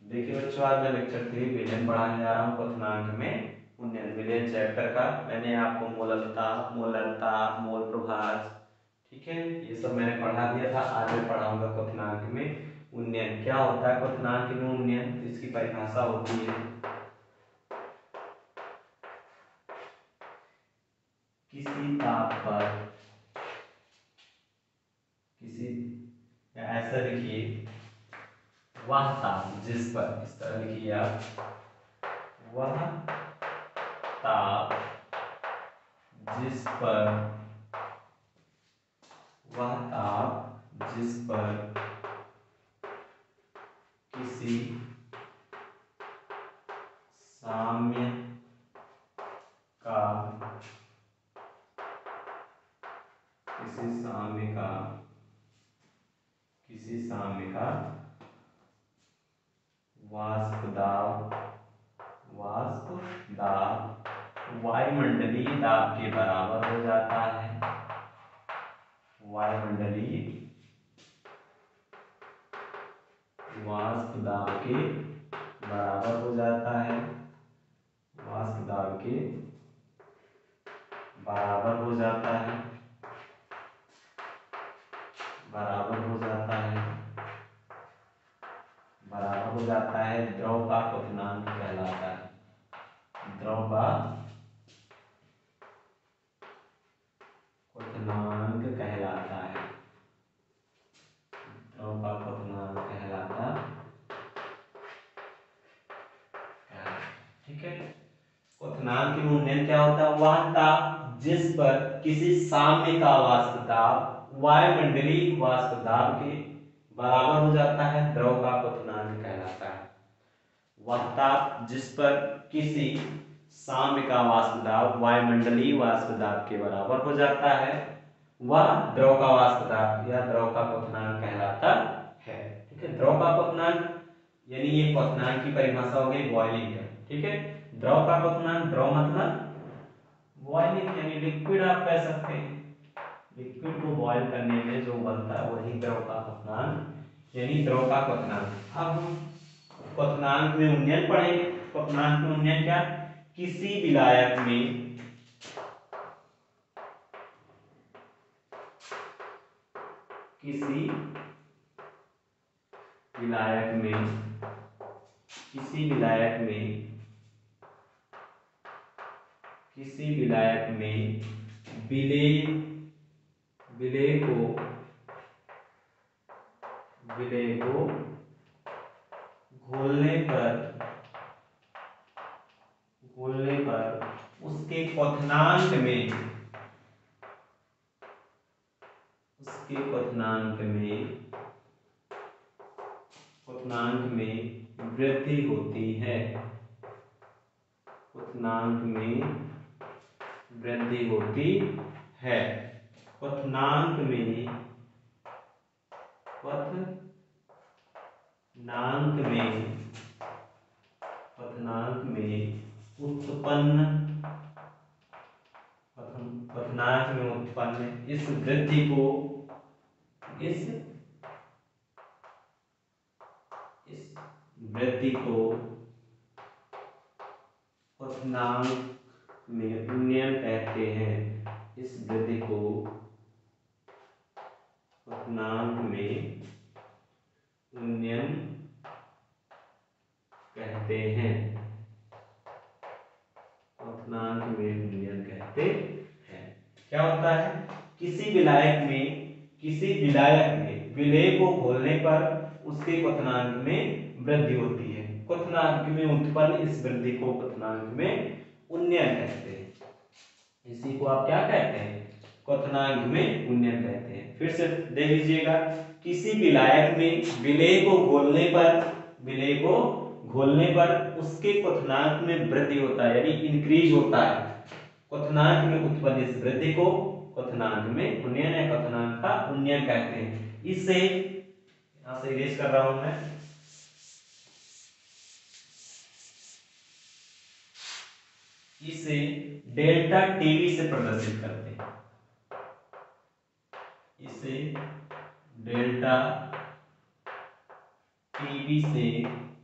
देखिए बच्चों, आज मैं लेक्चर 3 विलयन पढ़ाने जा रहा हूँ। क्वथनांक में उन्नयन विलयन चैप्टर का। मैंने आपको मोलरता, मोलरता, मोल प्रभार, ठीक है, ये सब मैंने पढ़ा दिया था। आज मैं पढ़ाऊंगा क्वथनांक में उन्नयन। क्या होता है क्वथनांक में उन्नयन? इसकी परिभाषा होती है किसी ताप पर, किसी, या ऐसा लिखिए, वह ताप जिस पर, इस तरह लिखिए आप, वह ताप जिस पर, वह ताप जिस पर किसी साम्य का, किसी साम्य का, किसी साम्य का वाष्प दाब, वाष्प दाब वायुमंडलीय दाब के बराबर हो जाता है। वायुमंडलीय वाष्प दाब के बराबर हो जाता है। वाष्प दाब के बराबर हो जाता है, बराबर हो जाता है, बराबर हो जाता है। द्रव का क्वथनांक कहलाता है। द्रव का क्वथनांक कहलाता है। द्रव का क्वथनांक कहलाता है। ठीक है। क्वथनांक में उन्नयन क्या होता है? वह ताप जिस पर किसी साम्य का वाष्प दाब वायुमंडलीय वाष्प दाब के बराबर हो जाता है, द्रव का क्वथनांक कहलाता है। वह ताप जिस पर किसी साम्य का वाष्प दाब वायुमंडलीय वाष्प दाब के बराबर हो जाता है, वह द्रव का वाष्प दाब या द्रव का क्वथनांक कहलाता है। ठीक है। द्रव का क्वथनांक यानी ये क्वथनांक की परिभाषा हो गई बॉइलिंग का। ठीक है। द्रव का क्वथनांक, द्रव मतलब बॉइलिंग यानी लिक्विड आप कह सकते हैं। लिक्विड को बॉयल करने में जो बनता है वही द्रव का क्वथनांक यानी द्रव का क्वथनांक। अब हम क्वथनांक में उन्नयन पढ़ेंगे। क्वथनांक में उन्नयन क्या? किसी विलायक में, किसी विलायक में, किसी विलायक में, किसी विलायक में विलेय, विलेय को, विलेय को घोलने पर, घोलने पर उसके क्वथनांक में, उसके क्वथनांक में, क्वथनांक में वृद्धि होती है। क्वथनांक में वृद्धि होती है। क्वथनांक में, क्वथनांक में, क्वथनांक में उत्पन्न, क्वथनांक में उत्पन्न इस वृद्धि को, इस वृद्धि को क्वथनांक में उन्नयन कहते हैं। इस वृद्धि को क्वथनांक में उन्नयन कहते हैं। क्वथनांक में उन्नयन कहते हैं। क्या होता है? किसी विलायक में, किसी विलायक में विलेय को घोलने पर उसके क्वथनांक में वृद्धि होती है। क्वथनांक में उत्पन्न इस वृद्धि को क्वथनांक में उन्नयन कहते हैं। इसी को आप क्या कहते हैं? क्वथनांक में उन्नयन कहते हैं। फिर से देख लीजिएगा, किसी विलायक में विलेय को घोलने पर, विलेय को घोलने पर उसके क्वथनांक में वृद्धि होता है यानी इंक्रीज होता है। क्वथनांक में उत्पन्न इस वृद्धि को क्वथनांक में उन्नयन या क्वथनांक का उन्नयन कहते हैं। इससे यहां से इरेज कर रहा हूं मैं, इसे डेल्टा टीवी से प्रदर्शित करते हैं। इसे डेल्टा टीवी से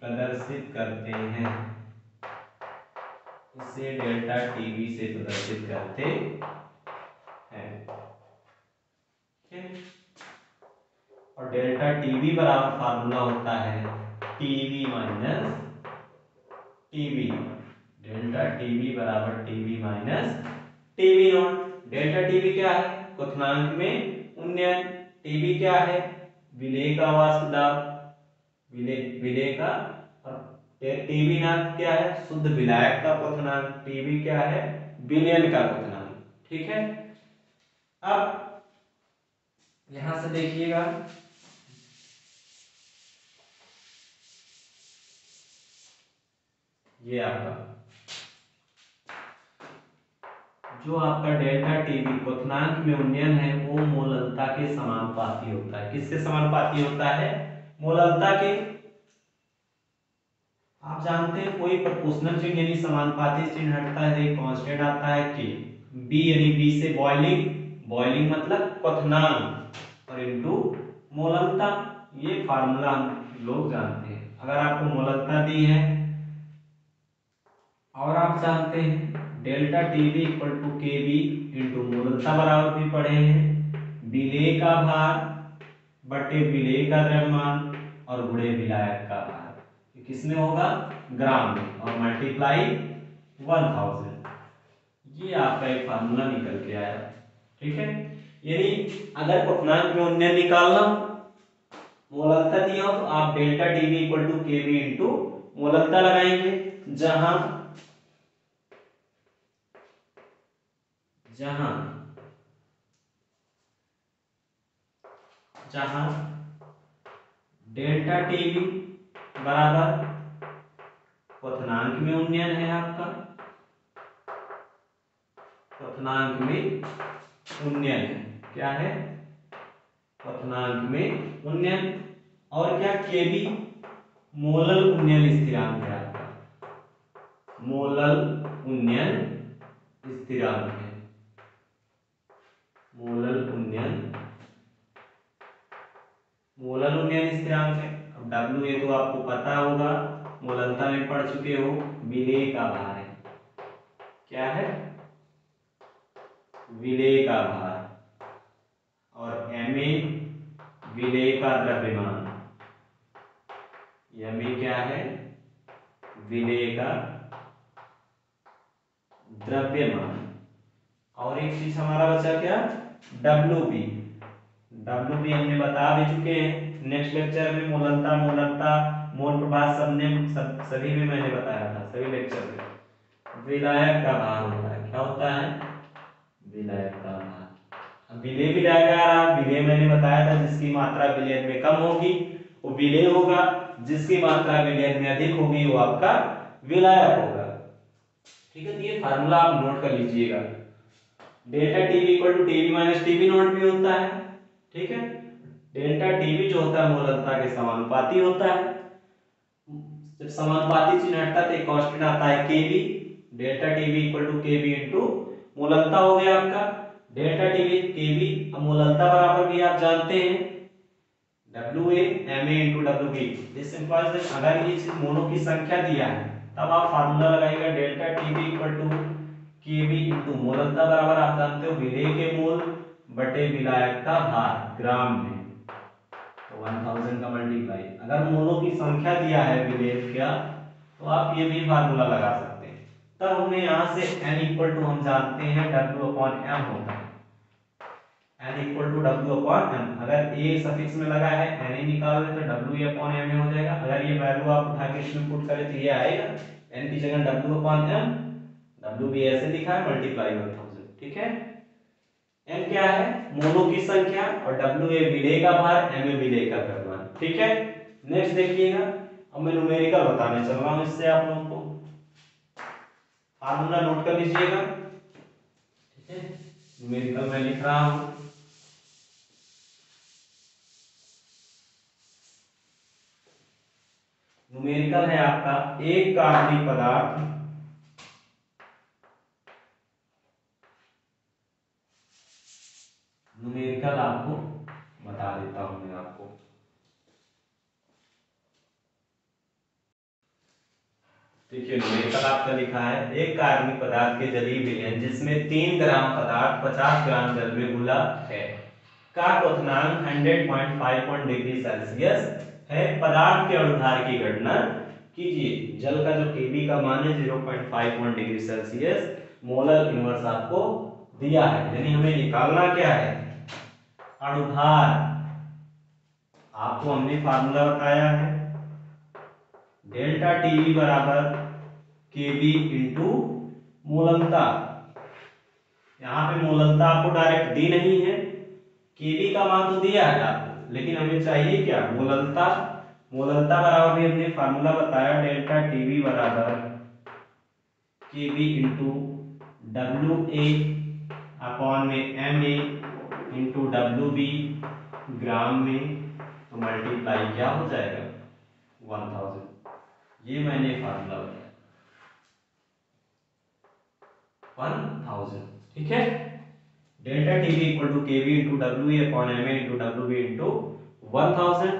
प्रदर्शित करते हैं, इसे डेल्टा टीवी से प्रदर्शित करते हैं। और डेल्टा टीवी बराबर फार्मूला होता है TV minus TV. Delta TV बराबर TV minus TV not. Delta TV क्या है? क्वथनांक में उन्नयन। टीवी क्या है? विलेय का वाष्प दाब, विलेय का। और टीवी नॉट क्या है? शुद्ध विलायक का क्वथनांक। टीवी क्या है? विलयन का क्वथनांक। ठीक है। अब यहां से देखिएगा, ये आपका जो आपका डेल्टा टीवी क्वथनांक में उन्नयन है वो मोललता के समानुपाती होता है। किसके समानुपाती होता है? मोललता के। आप जानते हैं कोई प्रोपोर्शनल चिन्ह यानी समानुपाती चिन्ह हटता है तो एक कांस्टेंट आता है के। बी यानी बी से बॉइलिंग, बॉइलिंग मतलब क्वथनांक, और इनटू मोललता। ये फार्मूला हम लोग जानते हैं। अगर आपको मोललता दी है और आप जानते हैं डेल्टा टीवी इक्वल टू के बी इंटू मोललता बराबर भी पढ़े हैं विलेय का भार बटे विलेय का द्रव्यमान और गुणे विलायक का भार। ये किसमें होगा? ग्राम में, और मल्टीप्लाई 1000। ये आपका एक फार्मूला निकल के आया। ठीक है। यानी अगर क्वथनांक में उन्नयन निकालना मोललता दिया हो तो आप डेल्टा टीवी इक्वल टू के बी इंटू मोललता लगाएंगे, जहां जहां जहां डेल्टा टीवी बराबर क्वथनांक में उन्नयन है आपका, क्वथनांक में उन्नयन है। क्या है? क्वथनांक में उन्नयन। और क्या? केबी मोलल उन्नयन स्थिरांक है आपका, मोलल उन्नयन स्थिरांक है, मोलल उन्नयन स्थिरांक है। अब डब्ल्यू ये तो आपको पता होगा, मोललता में पढ़ चुके हो, विलेय का भार है। क्या है? विलेय का भार। और एमए विलेय का द्रव्यमान, एमए क्या है? विलेय का द्रव्यमान। और एक चीज हमारा बचा क्या? W B. डब्ल्यू बी हमने बता भी चुके हैं नेक्स्ट लेक्चर में, मोललता मोल प्रभाव सभी में मैंने बताया था, सभी लेक्चर में। विलायक का भार होता है। क्या होता है? विलायक का भार। अब विलेय विलायक आ रहा, विलेय मैंने बताया था जिसकी मात्रा विलयन में कम होगी वो विलेय होगा, जिसकी मात्रा विलयन में अधिक होगी वो आपका विलायक होगा। ठीक है। तो ये फार्मूला आप नोट कर लीजिएगा। Delta TV equal to TV minus TV not भी होता है। ठीक है। डेल्टा टीवी जो होता है मोललता के समानुपाती होता है। जब समानुपाती चिन्ह हटता है तो एक कांस्टेंट आता है KB. Delta TV equal to KB into मोललता हो गया आपका डेल्टा टीवी केबी। अब मोललता बराबर भी आप जानते हैं W A M A into W B. This implies that अगर ये चीज मोनो की संख्या दिया है तब आप फार्मूला लगाइएगा delta TV equal to KB into मोललता बराबर आप जानते हो विलेय के मोल बटे विलायक का भार ग्राम में, तो 1000 का मल्टीप्लाई। अगर मोनो की संख्या दिया है विलेय का तो आप ये भी फार्मूला लगा सकते हैं। तब हमने यहां से n इक्वल टू हम जानते हैं w अपॉन m होता है, n equal to w upon m। अगर a सफिक्स में लगा है n ही निकाल रहे तो w अपॉन m हो जाएगा। अगर ये वैल्यू आप उठा के इसमें पुट करें तो ये आएगा n की जगह w अपॉन m, w भी ऐसे लिखा है मल्टीप्लाई 1000। ठीक है। m क्या है? मोनो की संख्या, और w ए विलेय का भार, m ए विलेय का द्रव्यमान। ठीक है। नेक्स्ट देखिएगा, अब मैं न्यूमेरिकल बताने चल रहा हूं इससे आप लोगों को। फार्मूला नोट कर लीजिएगा। ठीक है। न्यूमेरिकल मैं लिख रहा हूं। न्यूमेरिकल है आपका एक कार्बनिक पदार्थ न्यूमेरिकल आपको बता देता हूं मैं आपको। देखिए न्यूमेरिकल आपका लिखा है, एक कार्बनिक पदार्थ के जलीय विलयन जिसमें 3 ग्राम पदार्थ 50 ग्राम जल में घुला है का क्वथनांक 100.51 डिग्री सेल्सियस है। पदार्थ के अणुभार की गणना कीजिए। जल का जो केबी का मान है 0.51 डिग्री सेल्सियस, मोलर इनवर्स आपको दिया है, यानी हमें निकालना क्या है, अणुभार। आपको हमने फार्मूला बताया है, डेल्टा टीवी बराबर केबी इंटू मोलनता। यहाँ पे मोलनता आपको डायरेक्ट दी नहीं है, केबी का मान तो दिया है आपको, लेकिन हमें चाहिए क्या, मोलनता। मोलनता बराबर भी हमने फार्मूला बताया, डेल्टा टीवी बराबर KB into W A upon में M A into W B gram में, तो मल्टीप्लाई क्या हो जाएगा 1000। ये मैंने फार्मूला बताया 1000, ठीक है। Delta TV equal to KV into W A upon M A into W B into 1000,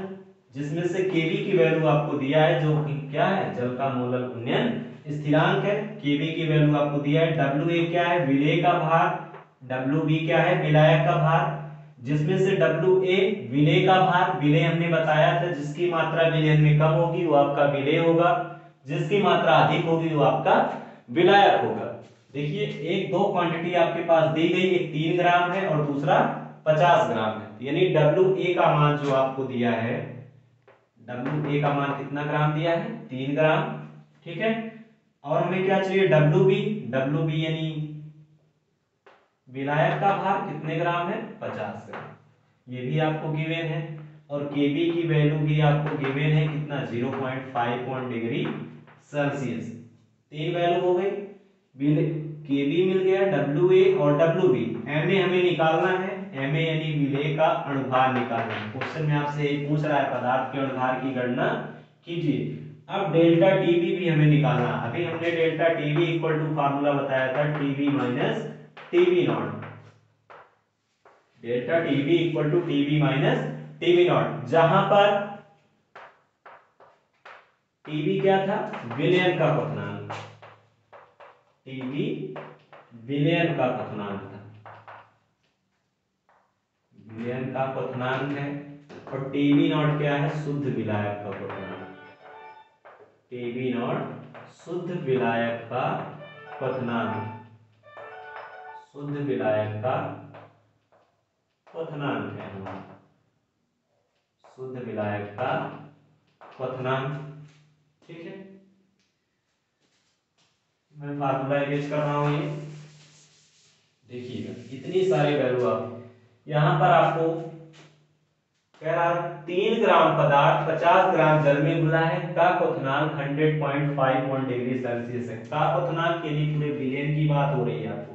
जिसमें से केवी की वैल्यू आपको दिया है जो कि क्या है, जल का मोलर उन्नयन स्थिरांक है। केवी की वैल्यू आपको दिया है, डब्ल्यू ए क्या है, विलेय का भार, डब्ल्यू बी क्या है, विलायक का भार, जिसमें से डब्ल्यू ए विलेय का भार, विलेय हमने बताया था जिसकी मात्रा विलयन में कम होगी वो आपका विलेय होगा, जिसकी मात्रा अधिक होगी वो आपका विलायक होगा। देखिए एक दो क्वांटिटी आपके पास दी गई, एक 3 ग्राम है और दूसरा 50 ग्राम है, यानी डब्ल्यू ए का मान जो आपको दिया है, डब्ल्यू ए का मान कितना ग्राम दिया है, 3 ग्राम, ठीक है। और हमें क्या चाहिए, डब्ल्यू बी, डब्ल्यू बी यानी विलायक का भार कितने ग्राम है, 50 ग्राम, ये भी आपको गिवन है। और केबी की वैल्यू भी आपको गिवन है कितना, 0.51 डिग्री सेल्सियस। 3 वैल्यू हो गई, केबी मिल गया, डब्ल्यू ए और डब्ल्यू बी। एम ए हमें निकालना है, एम ए यानी विलेय का अणुभार निकालना है। क्वेश्चन में आपसे एक पूछ रहा है पदार्थ के अणुभार की गणना कीजिए। अब डेल्टा टीबी भी हमें निकालना है। अभी हमने delta TB equal to formula बताया था TB minus TB not, delta TB equal to TB minus TB not, जहां पर टीबी क्या था, विलयन का क्वथनांक, टीबी विलयन का क्वथनांक था, विलयन का क्वथनांक है। और टीबी नॉट क्या है, शुद्ध विलायक का क्वथनांक, टीबी नॉट शुद्ध विलायक का क्वथनांक, शुद्ध विलायक का क्वथनांक है हमारा, शुद्ध विलायक का क्वथनांक, ठीक है। मैं फार्मूला यूज कर रहा हूं, ये देखिएगा इतनी सारी वैल्यू आप यहां पर आपको कह रहा 3 ग्राम पदार्थ 50 ग्राम जल में घुला है का क्वथनांक 100.51 डिग्री सेल्सियस है। का क्वथनांक के लिए पूरे विलयन की बात हो रही है आपको,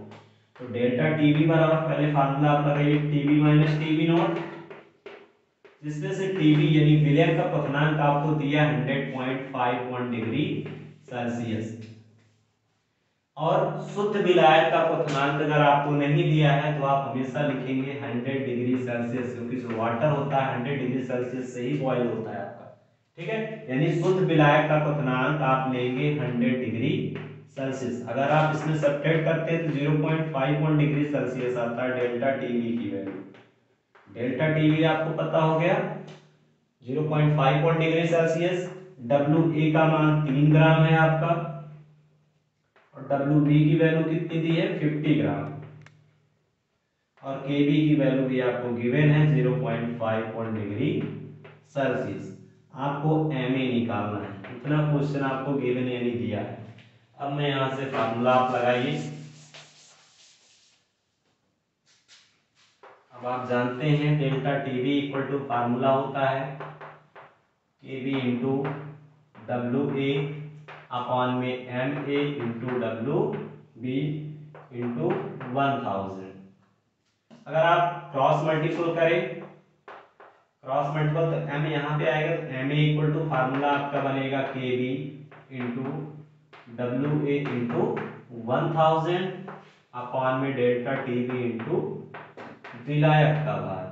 तो डेल्टा टीबी बराबर पहले फार्मूला आप लगाइए, टीबी माइनस टीबी नॉट, जिसमें से टीबी यानी विलयन का क्वथनांक आपको दिया 100.51 डिग्री सेल्सियस, और शुद्ध विलायक का क्वथनांक अगर आपको नहीं दिया है तो आप हमेशा लिखेंगे 100 डिग्री सेल्सियस, क्योंकि जो वाटर होता है 100 डिग्री सेल्सियस से ही बॉयल होता है आपका, ठीक है। यानी शुद्ध विलायक का क्वथनांक आप लेंगे 100 डिग्री सेल्सियस। अगर आप इसमें सब्ट्रैक्ट करते हैं तो 0.51 डिग्री सेल्सियस आता है डेल्टा टीवी की वैल्यू। डेल्टा टीवी आपको पता हो गया 0.51 डिग्री सेल्सियस, डब्ल्यू ए का मान 3 ग्राम है आपका, और डब्ल्यू बी की वैल्यू कितनी दी है 50 ग्राम, और के बी की वैल्यू भी आपको गिवन है 0.51 डिग्री सेल्सियस। आपको एम ए निकालना है, इतना क्वेश्चन आपको गिवन यानी दिया है। अब मैं यहां से फार्मूला आप लगाइए। अब आप जानते हैं delta TB equal to formula होता है K B into W A upon में M A into W B into 1000। अगर आप क्रॉस मल्टीपल करें, क्रॉस मल्टीपल तो एम यहाँ पे आएगा, तो M A equal to formula आपका बनेगा K B into W A into 1000 upon में डेल्टा टी बी इंटू विलायक का भार।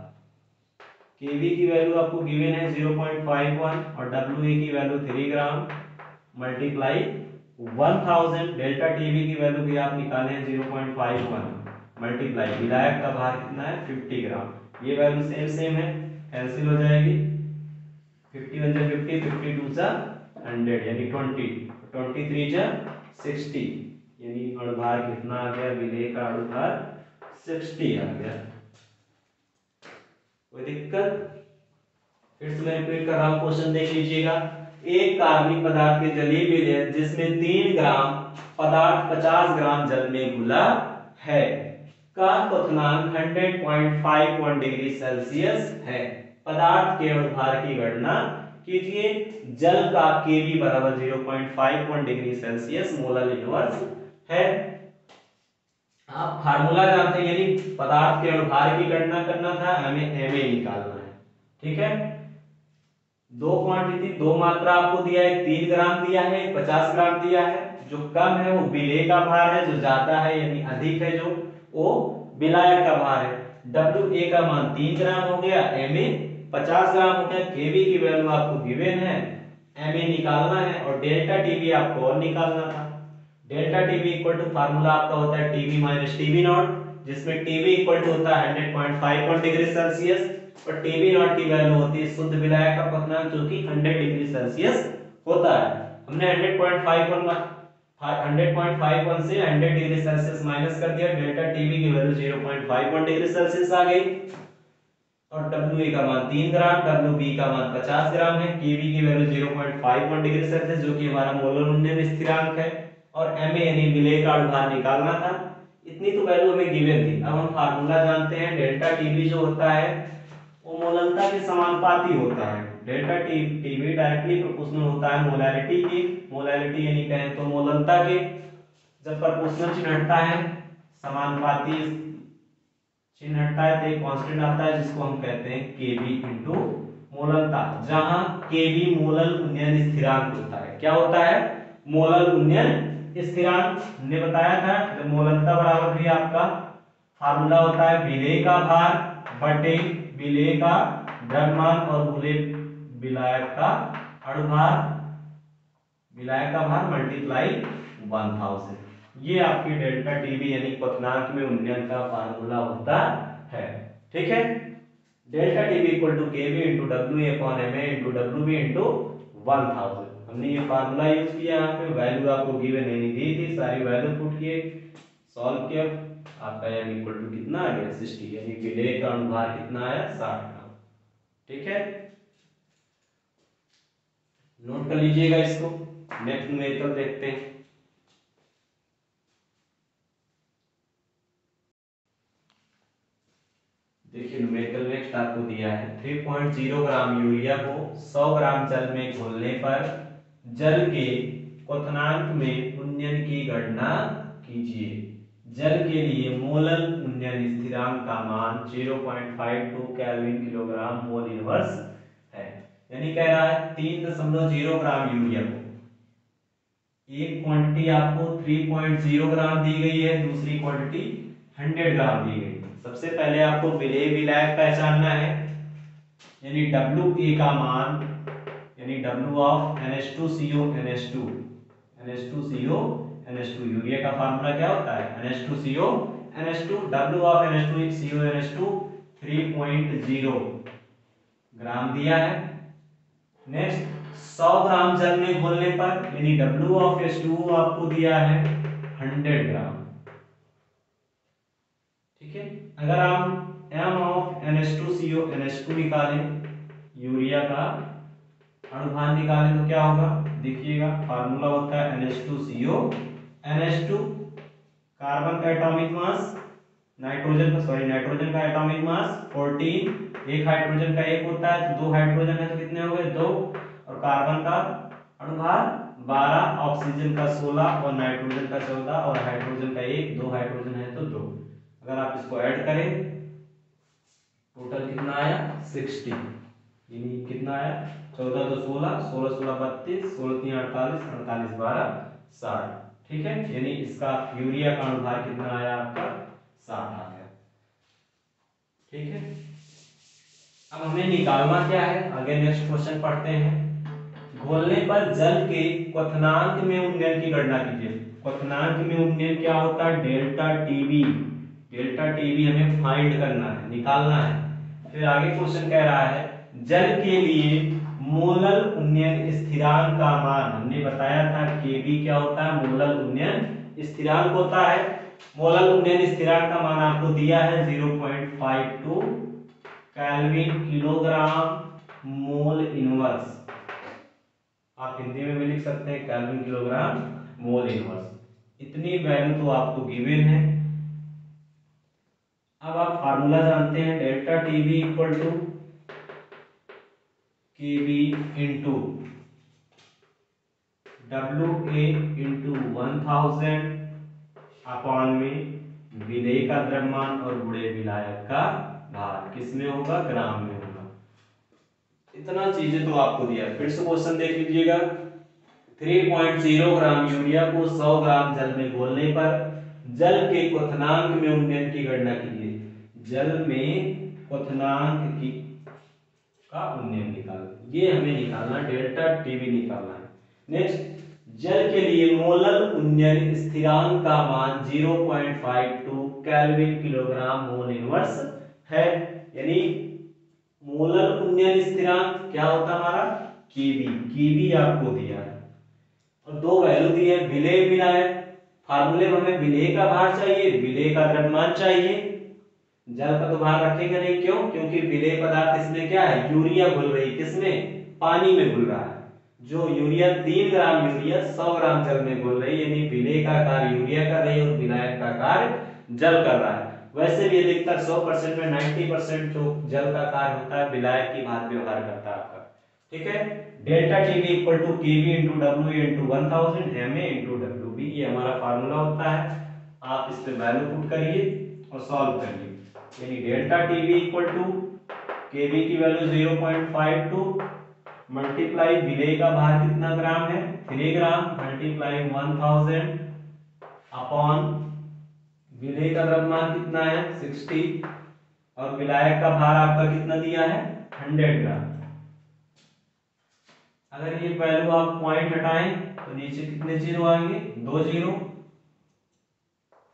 के बी की वैल्यू आपको गिवन है 0.51 और डब्ल्यू ए की वैल्यू 3 ग्राम, मल्टीप्लाई 1000 डेल्टा टीवी की वैल्यू भी आप निकाले हैं 0.51 मल्टीप्लाई विलायक का भार कितना है 50 ग्राम। ये वैल्यू सेम सेम है, कैंसिल हो जाएगी। 51 जा 50, 52 जा 100 यानी 20, 23 जा 60 यानी अणुभार कितना आ गया, विलेय का अणुभार 60 आ गया। कोई दिक्कत? फिर से मैं रिपीट कर रहा हूं, क्वेश्चन देख लीजिएगा। एक कार्बनिक पदार्थ के जलीय विलय जिसमें 3 ग्राम पदार्थ 50 ग्राम जल में घुला है का क्वथनांक 100.51 डिग्री सेल्सियस है। पदार्थ के अणुभार की गणना कीजिए। जल का Kb बराबर 0.51 डिग्री सेल्सियस मोलर इनवर्स है। आप फार्मूला जानते हैं, यानी पदार्थ के अणुभार की गणना करना था, हमें Ma निकालना है। ठीक है, दो क्वांटिटी, दो मात्रा आपको दिया है, 3 ग्राम दिया है, 50 ग्राम दिया है। जो कम है वो विलेय का भार है, जो ज्यादा है यानी अधिक है जो वो विलायक का भार है। WA का मान 3 ग्राम हो गया, Ma 50 ग्राम हो गया। Kb की वैल्यू आपको गिवन है, Ma निकालना है और डेल्टा Tb आपको और निकालना था। Delta Tb equal to formula आपका होता है Tb माइनस Tb नॉट, जिसमें Tb इक्वल टू होता है 100.51 डिग्री सेल्सियस और Tb नॉट की वैल्यू होती है शुद्ध विलायक का क्वथनांक जो कि 100 डिग्री सेल्सियस होता है। हमने 100.51 से 100 डिग्री सेल्सियस माइनस कर दिया, डेल्टा Tb की वैल्यू 0.51 डिग्री सेल्सियस आ गई और Wa का मान 3 ग्राम, Wb का मान 50 ग्राम है, Kb की वैल्यू 0.51 डिग्री सेल्सियस जो कि हमारा मोलर उन्नयन स्थिरांक है और Ma यानी विलेय का अणुभार निकालना था। इतनी तो वैल्यू हमें गिवन थी। अब हम फार्मूला जानते हैं, डेल्टा Tb जो होता है वो मोलनता के समानुपाती होता है। डेल्टा Tb डायरेक्टली प्रोपोर्शनल होता है मोलैरिटी की, मोलैरिटी यानी कहें तो मोलनता के। जब प्रोपोर्शनल चिन्ह हटता है, समानुपाती चिन्ह हटता है तो एक कांस्टेंट आता है जिसको हम कहते हैं Kb इंटू मोलनता, जहां Kb मोलल उन्नयन स्थिरांक होता है। क्या होता है? मोलल उन्नयन स्थिरांक। हमने बताया था जब मोलनता बराबर भी आपका फार्मूला होता है विलेय का भार बटे विलेय का द्रव्यमान और विलायक का अणुभार, विलायक का भार मल्टीप्लाई 1000। ये आपकी डेल्टा Tb यानी क्वथनांक में उन्नयन का फार्मूला होता है। ठीक है, delta Tb equal to Kb into Wa upon Ma into Wb into 1000। हमने ये फार्मूला यूज किया, यहाँ पे वैल्यू आपको गिवन नहीं दी थी, सारी वैल्यू पुट किए, सॉल्व किया, आपका m इक्वल टू कितना आ गया 60 यानी विलेय का अणुभार कितना आया 60 ग्राम। ठीक है, नोट कर लीजिएगा इसको। नेक्स्ट न्यूमेरिकल देखते हैं। देखिए न्यूमेरिकल नेक्स्ट आपको दिया है 3.0 ग्राम यूरिया को 100 ग्राम जल में घोलने पर जल के क्वथनांक में उन्नयन की गणना कीजिए। जल के लिए मोलल उन्नयन स्थिरांक का मान 0.52 केल्विन किलोग्राम मोल इनवर्स है। यानी कह रहा है 3.0 ग्राम यूरिया को, एक क्वांटिटी आपको 3.0 ग्राम दी गई है, दूसरी क्वांटिटी 100 ग्राम दी गई है। सबसे पहले आपको विलेय विलायक पहचानना है, यानी Wa का मान यानी W of NH2CO NH2 NH2CO NH2 urea का फार्मूला क्या होता है NH2CO NH2, W of NH2CO NH2 3.0 ग्राम दिया है। नेक्स्ट 100 ग्राम जल में घोलने पर यानी W ऑफ H2O आपको दिया है 100 ग्राम। ठीक है, अगर हम M ऑफ NH2CO NH2 निकालें, यूरिया का अणुभार निकालें तो क्या होगा, देखिएगा फार्मूला होता है NH2CO NH2, कार्बन का एटॉमिक मास, नाइट्रोजन का एटॉमिक मास 14, एक हाइड्रोजन का एक होता है तो दो हाइड्रोजन है तो कितने हो गए 2, और कार्बन का अणुभार 12, ऑक्सीजन का 16 और नाइट्रोजन का 14 और हाइड्रोजन का एक, दो हाइड्रोजन है तो 2। अगर आप इसको ऐड करें टोटल कितना आया 60, यानी कितना आया 14 2 16, 16 16 32, 16 3 48, 48 12 60। ठीक है, यानी इसका यूरिया का अणुभार कितना आया आपका 60 आ गया। ठीक है, अब हमें निकालना क्या है, आगे नेक्स्ट क्वेश्चन पढ़ते हैं। घोलने पर जल के क्वथनांक में उन्नयन की गणना कीजिए। क्वथनांक में उन्नयन क्या होता है? Delta TB. डेल्टा टीबी हमें फाइंड करना है, निकालना है। फिर आगे क्वेश्चन कह रहा है जल के लिए मोलल उन्नयन स्थिरांक का मान, हमने बताया था केबी क्या होता है? मोलल उन्नयन स्थिरांक होता है। मोलल उन्नयन स्थिरांक का मान आपको दिया है 0.52 केल्विन किलोग्राम मोल इनवर्स। आप हिंदी में भी लिख सकते हैं केल्विन किलोग्राम मोल इनवर्स। इतनी वैल्यू तो आपको गिवन है। अब आप फार्मूला जानते हैं, delta TB equal to KB into W A into 1000 upon में विलेय का द्रव्यमान और गुणे विलायक का भार। किसमें होगा? ग्राम में होगा। इतना चीजें तो आपको दिया। फिर से क्वेश्चन देख लीजिएगा। 3.0 ग्राम यूरिया को 100 ग्राम जल में घोलने पर जल के क्वथनांक में उन्नयन की गणना कीजिए। जल में क्वथनांक की का उन्नयन निकाल, ये हमें निकालना, डेल्टा टीबी निकालना है। नेक्स्ट, जल के लिए मोलल उन्नयन स्थिरांक का मान 0.52 केल्विन किलोग्राम मोल इनवर्स है। यानी मोलल उन्नयन स्थिरांक क्या होता है हमारा? केबी। केबी आपको दिया है और दो वैल्यू दी है, विलेय विलायक। फार्मूले में हमें विलेय का भार चाहिए, विलेय का द्रव्यमान चाहिए। जल का तो भार रखेंगे नहीं, क्यों? क्योंकि विलेय पदार्थ इसमें क्या है? यूरिया घुल रही है। किसमें? पानी में घुल रहा है। जो यूरिया 3 ग्राम यूरिया 100 ग्राम जल में घुल रही है, यानी विलेय का कार्य यूरिया कर रही है और विलायक का कार्य जल कर रहा है। वैसे भी अधिकतर 100% में 90% जो जल का कार्य होता है विलायक की भांति व्यवहार करता है आपका। ठीक है। Delta TB equal to KB into W into 1000 M A into W B, ये हमारा फार्मूला होता है। आप इस पे वैल्यू पुट करिए और सॉल्व करिए। यानी डेल्टा टीबी इक्वल टू केबी की वैल्यू 0.52 मल्टीप्लाई विलेय का भार कितना ग्राम है? 3 ग्राम मल्टीप्लाई 1000 अपॉन विलेय का द्रव्यमान कितना है? 60 और विलायक का भार आपका कितना दिया है? 100 ग्राम। अगर ये वैल्यू आप पॉइंट हटाएं तो नीचे कितने जीरो आएंगे? 2 जीरो।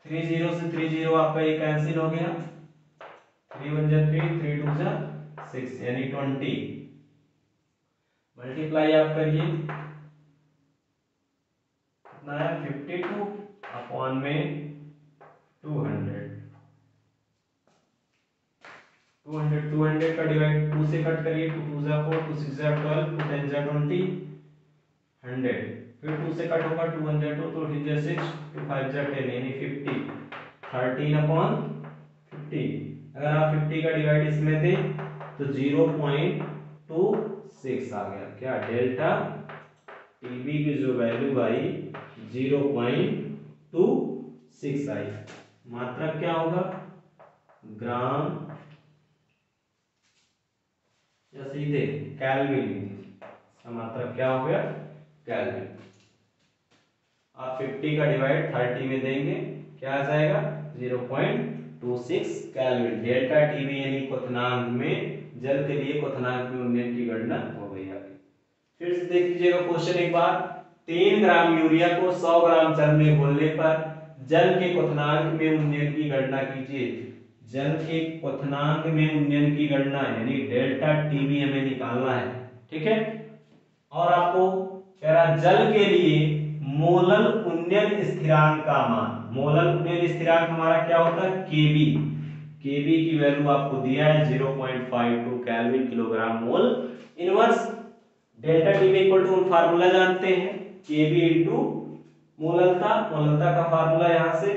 3 जीरो से 3 जीरो आपका ये कैंसिल हो गया। 3 1 जा 3, 3 2 जा 6, यानी 20 मल्टीप्लाई आप करिए, कितना है? 52 अपॉन में 200। 200 का डिवाइड 2 से कट करिए, 2 2 जा 4, 2 6 जा 12, 2 10 जा 20, 100। फिर 2 से कट होगा, 2 1 जा 2, 2 3 जा 6, 2 5 जा 10, यानी 50। 13 अपॉन 50। अगर आप 50 का डिवाइड इसमें थे तो 0.26 आ गया। क्या? डेल्टा टीबी की जो वैल्यू आई 0.26 आई। मात्रक क्या होगा? ग्राम या सीधे केल्विन लीजिए। इसका मात्रक क्या हो गया? केल्विन। आप 50 का डिवाइड 30 में देंगे, क्या आ जाएगा? 0.26 केल्विन। डेल्टा टीबी यानी क्वथनांक में, जल के लिए क्वथनांक में उन्नयन की गणना हो गई आपकी। फिर से देख लीजिएगा क्वेश्चन एक बार। 3 ग्राम यूरिया को 100 ग्राम जल में घोलने पर जल के क्वथनांक में उन्नयन की गणना कीजिए। जल के क्वथनांक में उन्नयन की गणना यानी डेल्टा टीबी हमें निकालना है। ठीक है। और आपको कह रहा जल के लिए मोलल उन्नयन स्थिरांक का मान। मोलल उन्नयन स्थिरांक हमारा क्या होता है? केबी। केबी की वैल्यू आपको दिया है 0.52 kelvin kilogram mole inverse. Delta TB equal to, हम फार्मूला जानते हैं, केबी इंटू मोललता। मोललता का फार्मूला यहां से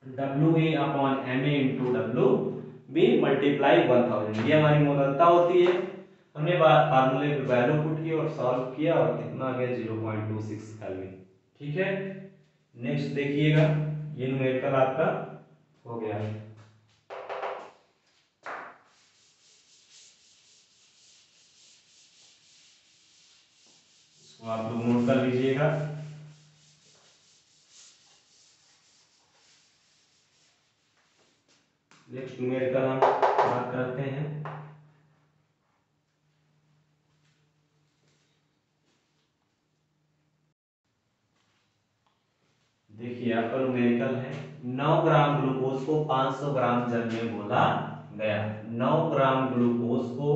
W A upon M A into W B multiply 1000, ये हमारी मोललता होती है। हमने फार्मूले पे वैल्यू पुट की और सॉल्व किया और कितना आ गया? 0.26 केल्विन। ठीक है। नेक्स्ट देखिएगा, ये न्यूमेरिकल आपका हो गया। इसको आप लोग नोट कर लीजिएगा। नेक्स्ट न्यूमेरिकल हम बात करते हैं। देखिए आपका न्यूमेरिकल है 9 ग्राम ग्लूकोज को 500 ग्राम जल में घोला गया। 9 ग्राम ग्लूकोज को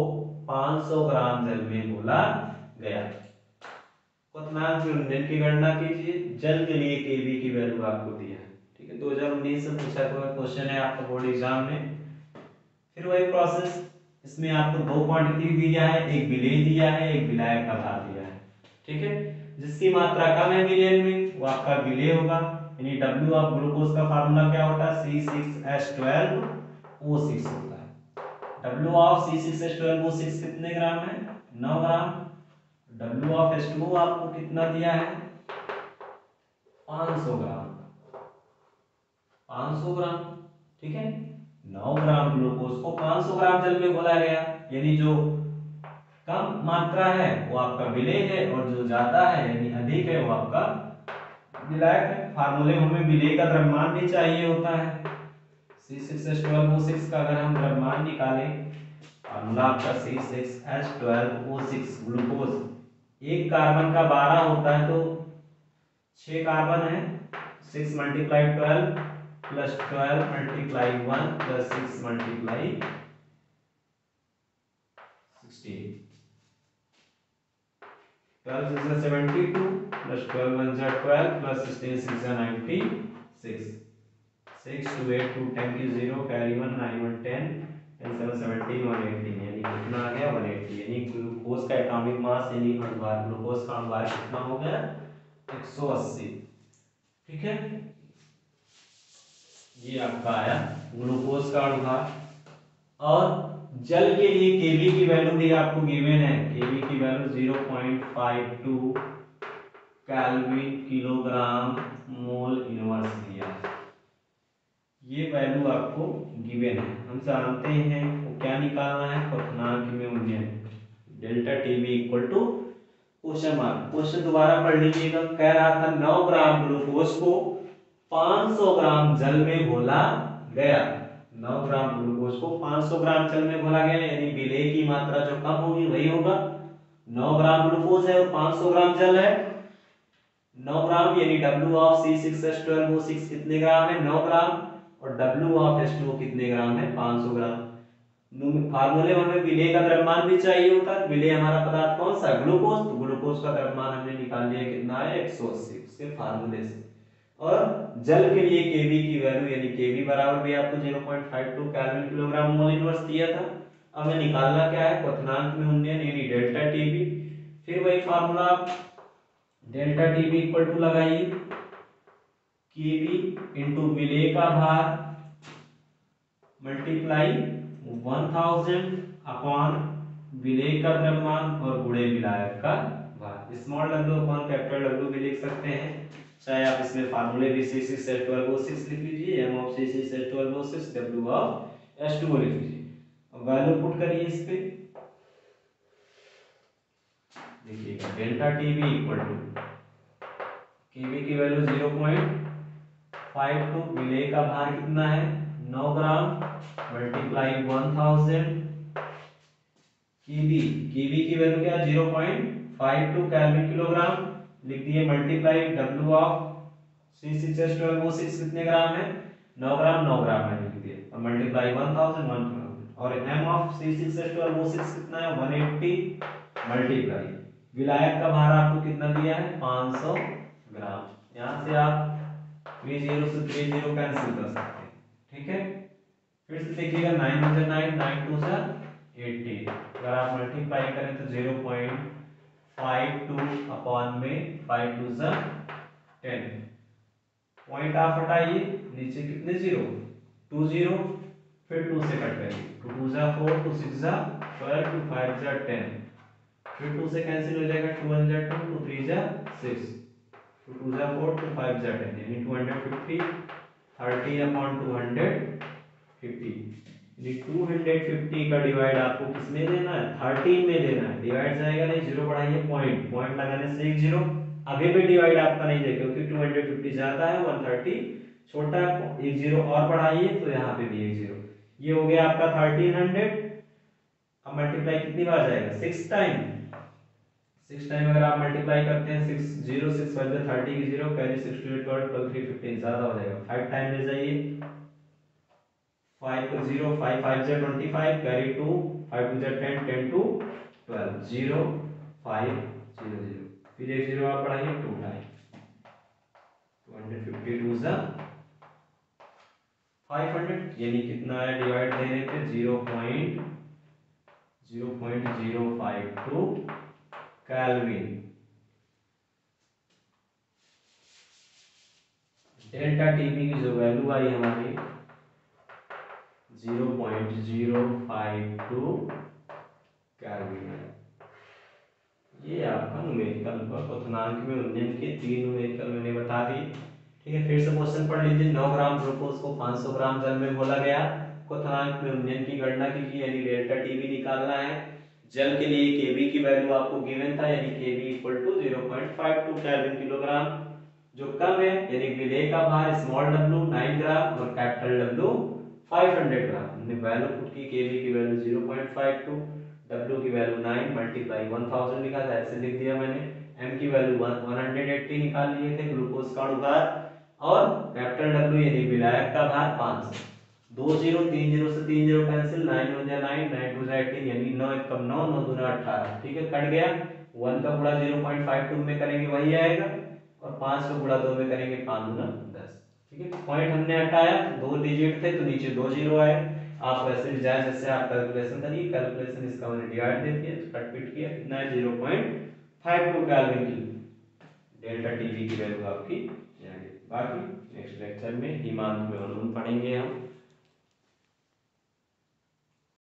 500 ग्राम जल में घोला गया। क्वथनांक विलयन की गणना कीजिए। जल के लिए केबी की वैल्यू आपको दिया है, ठीक है, 2019 से पूछा हुआ क्वेश्चन है आपका बोर्ड एग्जाम में। फिर वही प्रोसेस, इसमें आपको दो क्वांटिटी दिया है, एक विलेय दिया है, एक विलायक का भार दिया है, ठीक है। जिसकी मात्रा कम है विलेय में वो आपका विलेय होगा, यानी W ऑफ ग्लूकोज का फार्मूला क्या होता है, C6H12O6 होता है। W ऑफ C6H12O6 कितने ग्राम है, 9 ग्राम। W ऑफ H2O आपको कितना दिया है, 500 ग्राम, 500 ग्राम, ठीक है। 9 ग्राम ग्लूकोज को 500 ग्राम जल में घोला गया, यानी जो कम मात्रा है वो आपका विलेय है और जो ज्यादा है यानी अधिक है वो आपका विलायक है। फार्मूले में हमें विलेय का द्रव्यमान भी चाहिए होता है। C6H12O6 का अगर हम द्रव्यमान निकालें, फार्मूला आपका C6H12O6 ग्लूकोज, एक कार्बन का 12 होता है तो 6 कार्बन है, 6 multiply 12 plus 12 multiply 1 plus 6 multiply 16, 12 6 72 plus 12 1 12 plus 16 6 96, 6 2 8 2 10 की 0 कैरी 1 9 1 10 10 7 17 118, यानी कितना आ गया 180, यानी ग्लूकोज का एटॉमिक मास यानी अणुभार, ग्लूकोज का अणुभार कितना हो गया 180, ठीक है। ये आपका आया ग्लूकोज का अणुभार। और जल के लिए केबी की वैल्यू भी आपको गिवन है, केबी की value 0.52 kelvin kilogram mole inverse दिया है। ये वैल्यू आपको गिवन है, हम जानते हैं वो क्या निकालना है, क्वथनांक में उन्नयन, delta TB equal to question mark. Question दोबारा पढ़ लीजिएगा, कह रहा था 9 ग्राम ग्लूकोज को 500 ग्राम जल में घोला गया। 9 ग्राम ग्लूकोज को 500 ग्राम जल में घोला गया, यानी विलेय की मात्रा जो कम होगी वही होगा। 9 ग्राम ग्लूकोज है और 500 ग्राम जल है, 9 ग्राम यानी W ऑफ C6H12O6 कितने ग्राम है, 9 ग्राम, और W ऑफ H2O कितने ग्राम है, 500 ग्राम। फार्मूले में हमें विलेय का द्रव्यमान भी चाहिए होता है। विलेय हमारा पदार्थ कौन सा, ग्लूकोज, तो ग्लूकोज का द्रव्यमान हमने निकाल लिया कितना है 180 उसके फार्मूले से। और जल के लिए केबी की वैल्यू यानी केबी बराबर भी आपको 0.52 केल्विन किलोग्राम मोल इनवर्स दिया था। अब हमें निकालना क्या है, क्वथनांक में उन्नयन यानी डेल्टा टीबी। फिर वही formula delta TB equal to लगाइए, केबी इनटू विलेय का भार मल्टीप्लाई 1000 अपॉन विलेय का द्रव्यमान और गुणे विलायक का भार। Small w upon capital W भी लिख सकते हैं, चाहे आप इसमें फार्मूले भी C6H12O6 लिख लीजिए, m of C6H12O6 W of H2O लिख लीजिए। अब वैल्यू पुट करिए इस पे, देखिएगा डेल्टा टीबी इक्वल टू केबी की वैल्यू 0.52, विलेय का भार कितना है 9 ग्राम मल्टीप्लाई 1000, केबी, केबी की वैल्यू क्या 0.52 केल्विन किलोग्राम लिख दिए, मल्टीप्लाई W ऑफ C6H12O6 कितने ग्राम है 9 ग्राम, 9 ग्राम है लिख दिए, और मल्टीप्लाई 1000 और m ऑफ C6H12O6 कितना है 180, मल्टीप्लाई विलायक का भार आपको कितना दिया है 500 ग्राम। यहां से आप 30 से 30 कैंसिल कर सकते हैं, ठीक है। फिर से देखिएगा 9 9 9 2 80, अगर आप मल्टीप्लाई करें तो 0.52 अपॉन में 5 2 10, पॉइंट आप हटाइए, नीचे कितने जीरो 2 0, फिर 2 से कट करिए, 2 2 4 2 6 12 2 5 10, फिर 2 से कैंसिल हो जाएगा, 2 1 2 2 3 6, 2 2 4 2 5 10, यानी 250, 30 अपॉन 250, यानी 250 का डिवाइड आपको किसमें देना है 13 में देना है। डिवाइड जाएगा नहीं, जीरो बढ़ाइए, पॉइंट, पॉइंट लगाने से एक जीरो, अभी भी डिवाइड आपका नहीं जाएगा क्योंकि 250 ज्यादा है 130 छोटा है, एक जीरो और बढ़ाइए तो यहाँ पे भी एक जीरो, ये हो गया आपका 1300। अब मल्टीप्लाई कितनी बार जाएगा 6 टाइम, 6 टाइम अगर आप मल्टीप्लाई करते हैं 6 0 6 5 30 की 0 कैरी 68 12 12 3 15 ज्यादा हो जाएगा 5 टाइम ले जाइए 5 को 0 5 5 जा 25 कैरी 2 5 2 जा 10 10 टू 12 0 5 0 0 फिर एक 0 आप बढ़ाइए 2 टाइम 252 जा 500 यानी कितना है डिवाइड देने पे 0.052 केल्विन। डेल्टा टीबी की जो वैल्यू आई हमारी 0.052 केल्विन है। ये आपका न्यूमेरिकल क्वथनांक में उन्नयन के 3 न्यूमेरिकल मैंने बता दी। ठीक है, फिर से क्वेश्चन पढ़ लीजिए। 9 ग्राम ग्लूकोज को 500 ग्राम जल में घोला गया, क्वथनांक में उन्नयन की गणना कीजिए यानी डेल्टा टीबी निकालना है। जल के लिए केबी की वैल्यू आपको गिवन था यानी KB equal to 0.52 kelvin kilogram. जो कम है यानी विलेय का भार स्मॉल w 9 ग्राम और कैपिटल W 500 ग्राम। हमने वैल्यू पुट की, केबी की वैल्यू 0.52, W की वैल्यू 9 मल्टीप्लाई 1000 लिखा था, ऐसे लिख दिया मैंने। M की वैल्यू 180 निकाल लिए थे, ग्लूकोज का अणुभार, और कैपिटल W यानी विलायक का भार 500। 2 0 3 0 से 3 0 कैंसिल, 9 1 जा 9 9 2 जा 18 यानी 9 1 कम 9 9 2 18। ठीक है, कट गया। 1 का गुणा 0.52 में करेंगे वही आएगा, और 5 का गुणा 2 में करेंगे 5 गुना 10। ठीक है, पॉइंट हमने हटाया, 2 डिजिट थे तो नीचे 2 जीरो आए। आप वैसे भी जाए जैसे आप कैलकुलेशन करिए, कैलकुलेशन इसका मैंने डिवाइड दे दिया, कट पिट किया, कितना है 0.52 केल्विन की डेल्टा टीवी की वैल्यू आपकी। बाकी नेक्स्ट लेक्चर में हिमांक में अणु पढ़ेंगे हम।